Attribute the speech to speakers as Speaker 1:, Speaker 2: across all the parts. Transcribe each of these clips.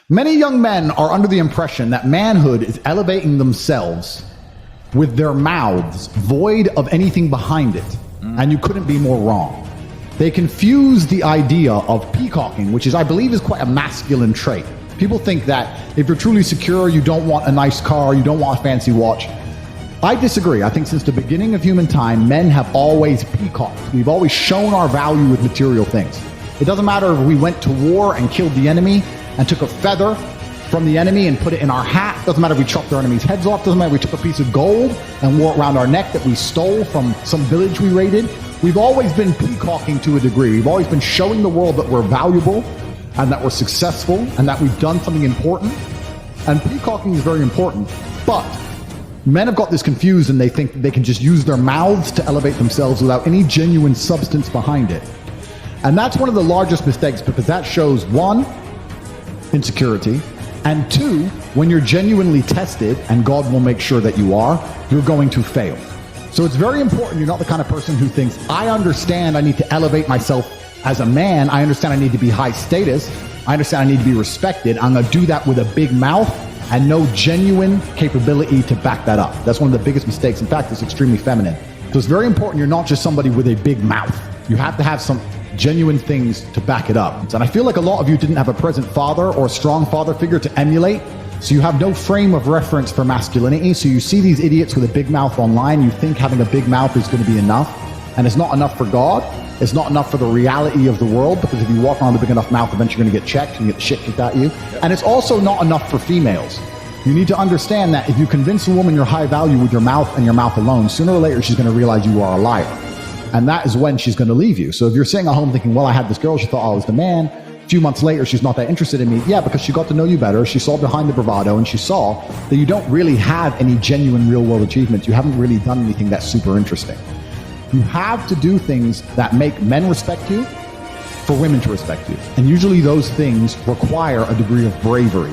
Speaker 1: Many young men are under the impression that manhood is elevating themselves with their mouths void of anything behind it. And you couldn't be more wrong. They confuse the idea of peacocking, which is, I believe, is quite a masculine trait. People think that if you're truly secure, you don't want a nice car, you don't want a fancy watch. I disagree. I think since the beginning of human time, men have always peacocked. We've always shown our value with material things. It doesn't matter if we went to war and killed the enemy and took a feather from the enemy and put it in our hat. Doesn't matter if we chopped our enemy's heads off. Doesn't matter if we took a piece of gold and wore it around our neck that we stole from some village we raided. We've always been peacocking to a degree. We've always been showing the world that we're valuable and that we're successful and that we've done something important. And peacocking is very important. But men have got this confused and they think they can just use their mouths to elevate themselves without any genuine substance behind it. And that's one of the largest mistakes, because that shows, one, insecurity, and two, when you're genuinely tested, and God will make sure that you are, you're going to fail. So it's very important you're not the kind of person who thinks, I understand I need to elevate myself as a man. I understand I need to be high status. I understand I need to be respected. I'm going to do that with a big mouth and no genuine capability to back that up. That's one of the biggest mistakes. In fact, it's extremely feminine. So it's very important you're not just somebody with a big mouth. You have to have some genuine things to back it up. And I feel like a lot of you didn't have a present father or a strong father figure to emulate. So you have no frame of reference for masculinity. So you see these idiots with a big mouth online. You think having a big mouth is going to be enough. And it's not enough for God. It's not enough for the reality of the world, because if you walk around with a big enough mouth, eventually you're going to get checked and get the shit kicked at you. And it's also not enough for females. You need to understand that if you convince a woman you're high value with your mouth and your mouth alone, sooner or later she's going to realize you are a liar. And that is when she's going to leave you. So if you're sitting at home thinking, well, I had this girl, she thought I was the man. A few months later, she's not that interested in me. Yeah, because she got to know you better. She saw behind the bravado and she saw that you don't really have any genuine real world achievements. You haven't really done anything that's super interesting. You have to do things that make men respect you for women to respect you. And usually those things require a degree of bravery.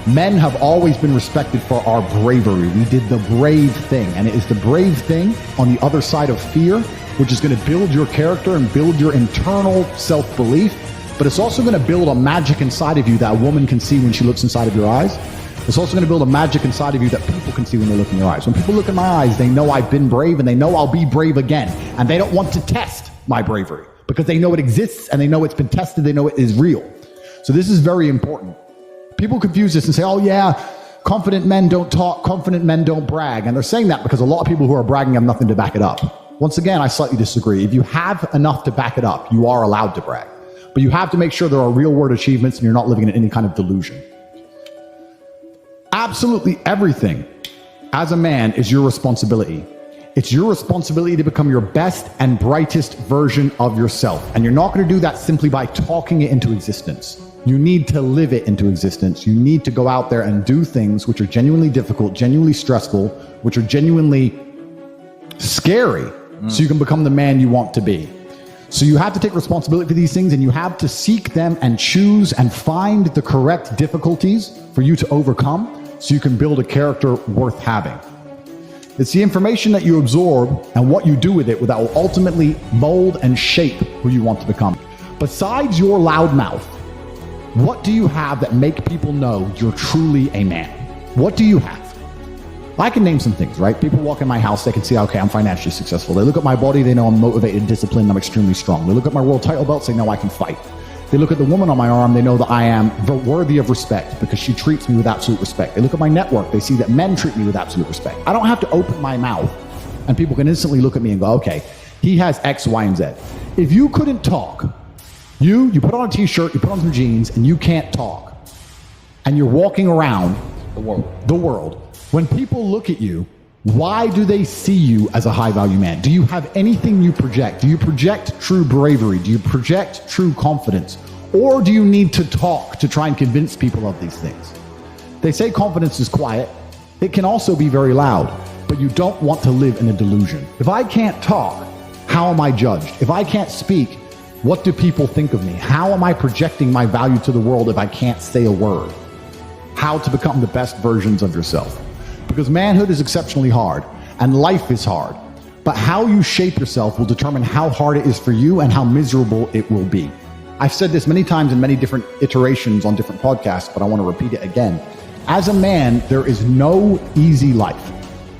Speaker 1: Men have always been respected for our bravery. We did the brave thing. And it is the brave thing on the other side of fear, which is going to build your character and build your internal self-belief. But it's also going to build a magic inside of you that a woman can see when she looks inside of your eyes. It's also going to build a magic inside of you that people can see when they look in your eyes. When people look in my eyes, they know I've been brave and they know I'll be brave again. And they don't want to test my bravery because they know it exists and they know it's been tested. They know it is real. So this is very important. People confuse this and say, oh yeah, confident men don't talk, confident men don't brag. And they're saying that because a lot of people who are bragging have nothing to back it up. Once again, I slightly disagree. If you have enough to back it up, you are allowed to brag. But you have to make sure there are real world achievements and you're not living in any kind of delusion. Absolutely everything as a man is your responsibility. It's your responsibility to become your best and brightest version of yourself. And you're not going to do that simply by talking it into existence. You need to live it into existence. You need to go out there and do things which are genuinely difficult, genuinely stressful, which are genuinely scary, so you can become the man you want to be. So you have to take responsibility for these things, and you have to seek them and choose and find the correct difficulties for you to overcome so you can build a character worth having. It's the information that you absorb and what you do with it that will ultimately mold and shape who you want to become. Besides your loud mouth, what do you have that make people know you're truly a man? What do you have? I can name some things, right? People walk in my house, they can see, okay, I'm financially successful. They look at my body, they know I'm motivated, disciplined, I'm extremely strong. They look at my world title belts, they know I can fight. They look at the woman on my arm, they know that I am worthy of respect because she treats me with absolute respect. They look at my network, they see that men treat me with absolute respect. I don't have to open my mouth and people can instantly look at me and go, okay, he has X, Y, and Z. If you couldn't talk, you put on a t-shirt, you put on some jeans, and you can't talk, and you're walking around the world. When people look at you, why do they see you as a high-value man? Do you have anything you project? Do you project true bravery? Do you project true confidence? Or do you need to talk to try and convince people of these things? They say confidence is quiet. It can also be very loud, but you don't want to live in a delusion. If I can't talk, how am I judged? If I can't speak, what do people think of me? How am I projecting my value to the world if I can't say a word? How to become the best versions of yourself. Because manhood is exceptionally hard and life is hard, but how you shape yourself will determine how hard it is for you and how miserable it will be. I've said this many times in many different iterations on different podcasts, but I want to repeat it again. As a man, there is no easy life.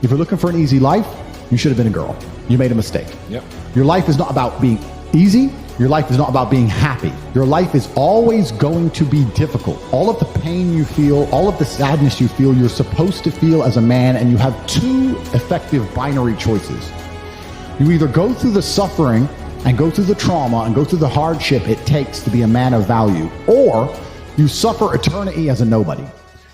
Speaker 1: If you're looking for an easy life, you should have been a girl. You made a mistake.
Speaker 2: Yep.
Speaker 1: Your life is not about being easy. Your life is not about being happy. Your life is always going to be difficult. All of the pain you feel, all of the sadness you feel, you're supposed to feel as a man, and you have two effective binary choices. You either go through the suffering and go through the trauma and go through the hardship it takes to be a man of value, or you suffer eternity as a nobody.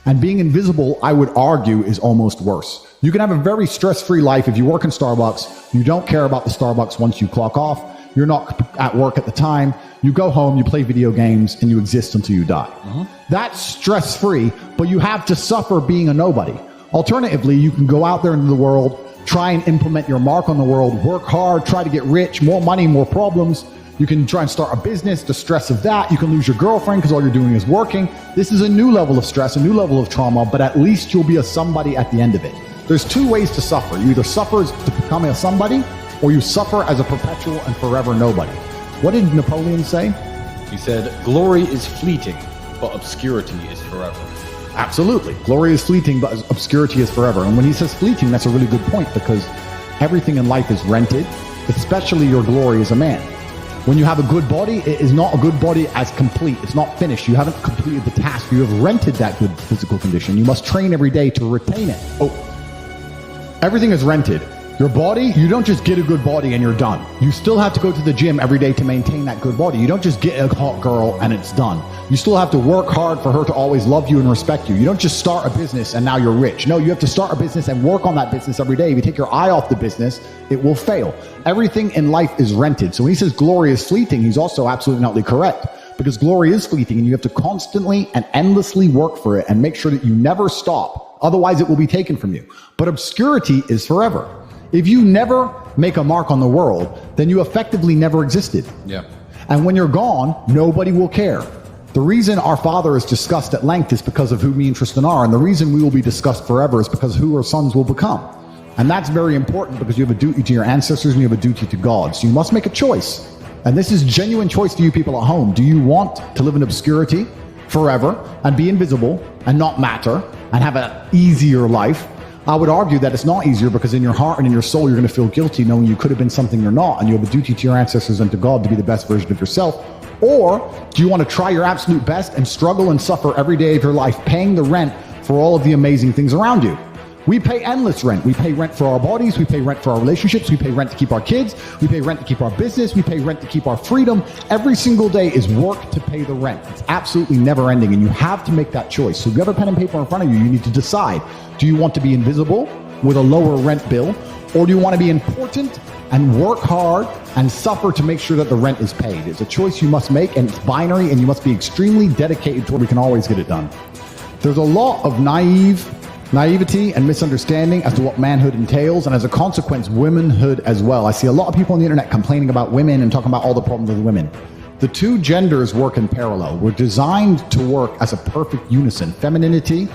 Speaker 1: And being invisible, I would argue, is almost worse. You can have a very stress-free life if you work in Starbucks. You don't care about the Starbucks once you clock off. You're not at work at the time. You go home, you play video games, and you exist until you die. That's stress-free, but you have to suffer being a nobody. Alternatively, you can go out there into the world, try and implement your mark on the world, work hard, try to get rich, more money, more problems. You can try and start a business, the stress of that. You can lose your girlfriend because all you're doing is working. This is a new level of stress, a new level of trauma, but at least you'll be a somebody at the end of it. There's two ways to suffer. You either suffer to become a somebody, or you suffer as a perpetual and forever nobody. What did Napoleon say?
Speaker 2: He said, glory is fleeting, but obscurity is forever.
Speaker 1: Absolutely. Glory is fleeting, but obscurity is forever. And when he says fleeting, that's a really good point, because everything in life is rented, especially your glory as a man. When you have a good body, it is not a good body as complete. It's not finished. You haven't completed the task. You have rented that good physical condition. You must train every day to retain it. Everything is rented. Your body, you don't just get a good body and you're done. You still have to go to the gym every day to maintain that good body. You don't just get a hot girl and it's done. You still have to work hard for her to always love you and respect you. You don't just start a business and now you're rich. No, you have to start a business and work on that business every day. If you take your eye off the business, it will fail. Everything in life is rented. So when he says glory is fleeting, he's also absolutely not correct, because glory is fleeting and you have to constantly and endlessly work for it and make sure that you never stop. Otherwise, it will be taken from you. But obscurity is forever. If you never make a mark on the world, then you effectively never existed.
Speaker 2: Yeah.
Speaker 1: And when you're gone, nobody will care. The reason our Father is discussed at length is because of who me and Tristan are. And the reason we will be discussed forever is because of who our sons will become. And that's very important, because you have a duty to your ancestors and you have a duty to God. So you must make a choice. And this is genuine choice to you people at home. Do you want to live in obscurity forever and be invisible and not matter and have an easier life? I would argue that it's not easier, because in your heart and in your soul, you're going to feel guilty knowing you could have been something you're not, and you have a duty to your ancestors and to God to be the best version of yourself. Or do you want to try your absolute best and struggle and suffer every day of your life, paying the rent for all of the amazing things around you? We pay endless rent. We pay rent for our bodies. We pay rent for our relationships. We pay rent to keep our kids. We pay rent to keep our business. We pay rent to keep our freedom. Every single day is work to pay the rent. It's absolutely never ending, and you have to make that choice. So if you have a pen and paper in front of you, you need to decide. Do you want to be invisible with a lower rent bill, or do you want to be important and work hard and suffer to make sure that the rent is paid? It's a choice you must make, and it's binary, and you must be extremely dedicated to where we can always get it done. There's a lot of naivety and misunderstanding as to what manhood entails, and as a consequence, womanhood as well. I see a lot of people on the internet complaining about women and talking about all the problems with women. The two genders work in parallel. We're designed to work as a perfect unison. Femininity,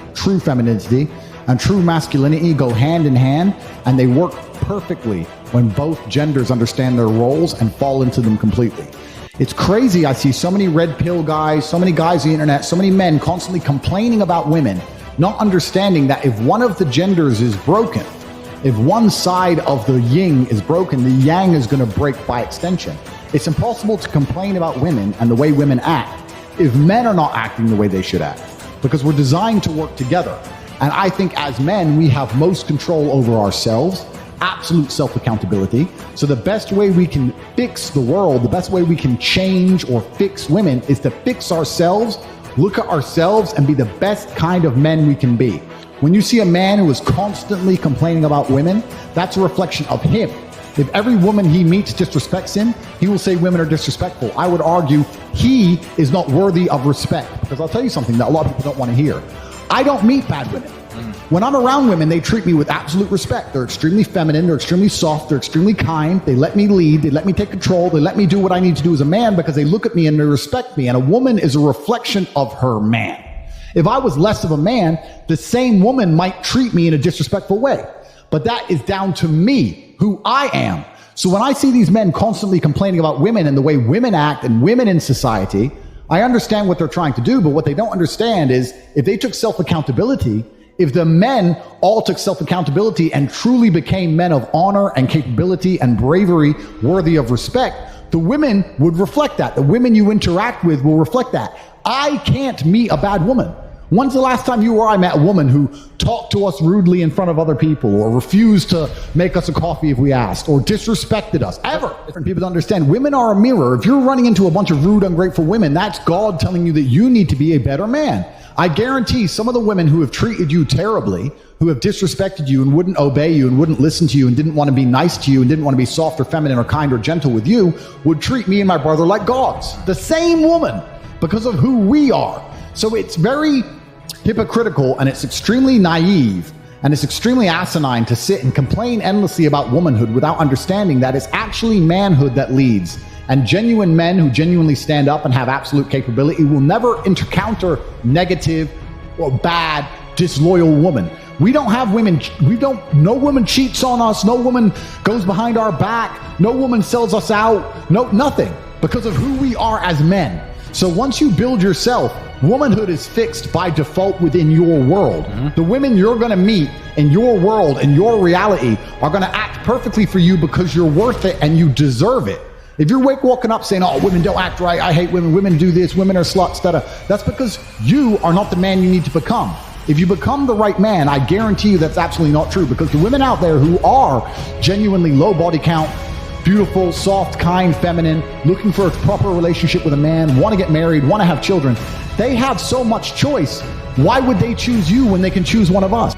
Speaker 1: and true masculinity go hand in hand, and they work perfectly when both genders understand their roles and fall into them completely. It's crazy. I see so many red pill guys, so many guys on the internet, so many men constantly complaining about women, not understanding that if one of the genders is broken, if one side of the yin is broken, the yang is going to break by extension. It's impossible to complain about women and the way women act if men are not acting the way they should act, because we're designed to work together. And I think as men, we have most control over ourselves, absolute self-accountability. So the best way we can fix the world, the best way we can change or fix women, is to fix ourselves, look at ourselves, and be the best kind of men we can be. When you see a man who is constantly complaining about women, that's a reflection of him. If every woman he meets disrespects him, he will say women are disrespectful. I would argue he is not worthy of respect, because I'll tell you something that a lot of people don't want to hear. I don't meet bad women. When I'm around women, they treat me with absolute respect. They're extremely feminine, they're extremely soft, they're extremely kind. They let me lead, they let me take control, they let me do what I need to do as a man, because they look at me and they respect me. And a woman is a reflection of her man. If I was less of a man, the same woman might treat me in a disrespectful way. But that is down to me, who I am. So when I see these men constantly complaining about women and the way women act and women in society, I understand what they're trying to do, but what they don't understand is if they took self-accountability, if the men all took self-accountability and truly became men of honor and capability and bravery worthy of respect, the women would reflect that. The women you interact with will reflect that. I can't meet a bad woman. When's the last time you or I met a woman who talked to us rudely in front of other people, or refused to make us a coffee if we asked, or disrespected us? Ever. Different people don't understand. Women are a mirror. If you're running into a bunch of rude, ungrateful women, that's God telling you that you need to be a better man. I guarantee some of the women who have treated you terribly, who have disrespected you and wouldn't obey you and wouldn't listen to you and didn't want to be nice to you and didn't want to be soft or feminine or kind or gentle with you, would treat me and my brother like gods. The same woman, because of who we are. So it's very hypocritical, and it's extremely naive, and it's extremely asinine to sit and complain endlessly about womanhood without understanding that it's actually manhood that leads. And genuine men who genuinely stand up and have absolute capability will never encounter negative or bad, disloyal woman. We don't have women, no woman cheats on us, no woman goes behind our back, no woman sells us out, no, nothing, because of who we are as men. So once you build yourself, womanhood is fixed by default within your world. The women you're going to meet in your world and your reality are going to act perfectly for you because you're worth it and you deserve it. If you're walking up saying, oh, women don't act right, I hate women, women do this, women are sluts, that's because you are not the man you need to become. If you become the right man, I guarantee you that's absolutely not true, because the women out there who are genuinely low body count, beautiful, soft, kind, feminine, looking for a proper relationship with a man, want to get married, want to have children, they have so much choice. Why would they choose you when they can choose one of us?